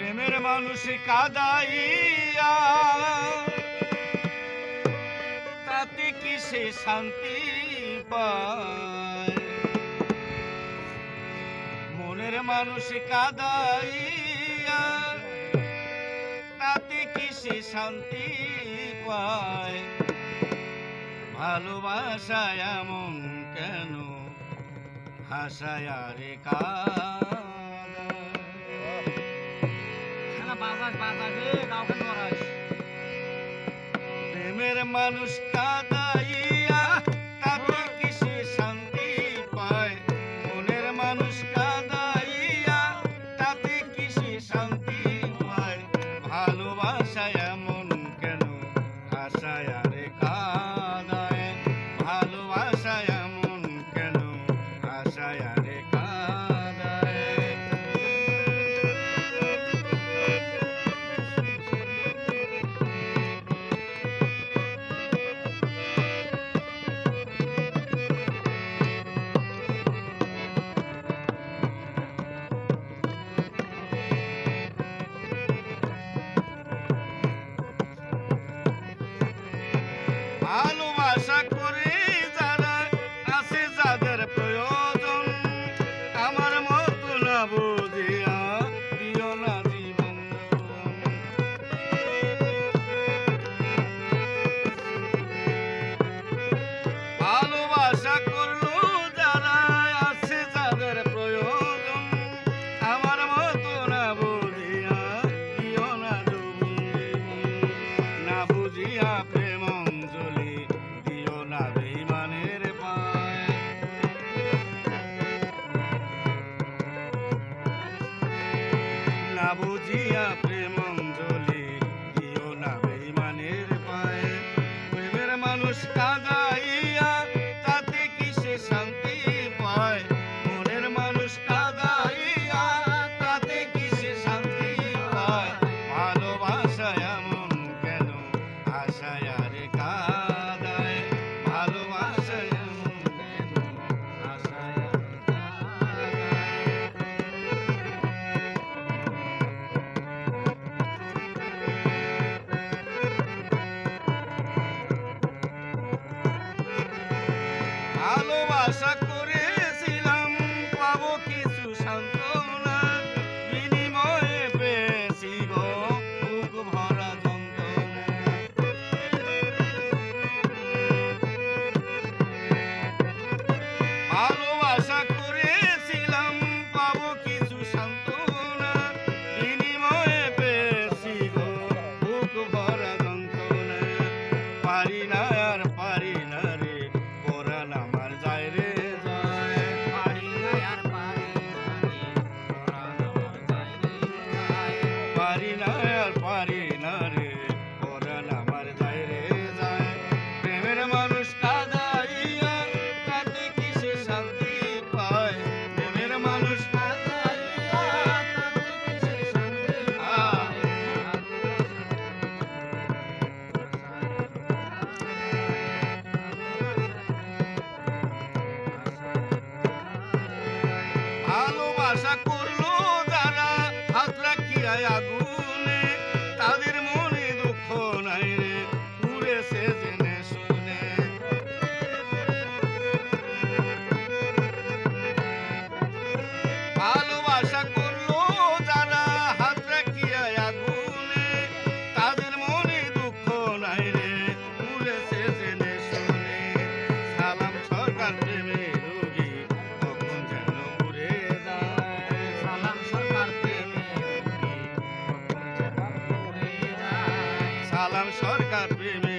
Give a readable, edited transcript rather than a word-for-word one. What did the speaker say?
প্রেমের মানুষ কাদাইয়া তাতে কি সে শান্তি পায়? মনের মানুষ কাদাইয়া তাতে কি সে শান্তি পায়? ভালোবাসায় এমন কেন হাসায় রে প্রেমের মানুষ কাদাইয়া তাতে কি সে শান্তি পায়? মনের মানুষ কাদাইয়া তাতে কি সে শান্তি পায়? ভালোবাসায় এমন কেন হাসায় রে কাদায়? ভালোবাসায় এমন কেন হাসায় রে কাদায়? ভালোবাসা করে যারা আছে যাদের প্রয়োজন, আমার মতো না বুঝিয়া দিও না জীবন। ভালোবাসা করলো যারা আছে যাদের প্রয়োজন, আমার মতো না বুঝিয়া দিও না জীবন। না বুঝিয়া প্রেম অঞ্জলি দিও না বেঈমানের পায়। না বুঝিয়া প্রেম অঞ্জলি দিও না বেঈমানের পায়। প্রেমের মানুষ কাদাইয়া তাতে কি সে শান্তি পায়? মনের মানুষ কাদাইয়া তাতে কি সে শান্তি পায়? ভালোবাসা এমন কেন হাসায় রে কাদায়? ভালোবাসা এমন কেন হাসায় রে কাদায়? ভালোবাসা করেছিলাম পাবো কিছু সান্ত্বনা, বিনিময়ে পেয়েছি গো বুক ভরা যন্ত্রণা। ভালোবাসা করেছিলাম পাবো কিছু সান্ত্বনা, বিনিময়ে পেয়েছি গো বুক ভরা যন্ত্রণা। পারি না আর পারি না রে পরাণ আমার যায় রে যায়। পারি না আর পারি না রে পরাণ আমার যায় রে যায়। পারি না আর পারি না রে পরাণ আমার যায় রে যায়। প্রেমের মানুষ কাদাইয়া তাতে কি সে শান্তি পায়? প্রেমের মানুষ কাদাইয়া তাতে কি সে শান্তি পায়? ভালোবাসা করলো যারা হাত রাখিয়া আগুনে, তাদের মনে দুঃখ নাই রে পুড়েছে জেনে শুনে। ভালোবাসা করলো যারা হাত রাখিয়া আগুনে, তাদের মনে দুঃখ নাই রে পুড়েছে জেনে শুনে। সালাম সরকার প্রেমের রোগী কখন যেন উড়ে যায়। সালাম সরকার প্রেমের রোগী কখন যেন উড়ে যায়। সালাম সরকার প্রেমের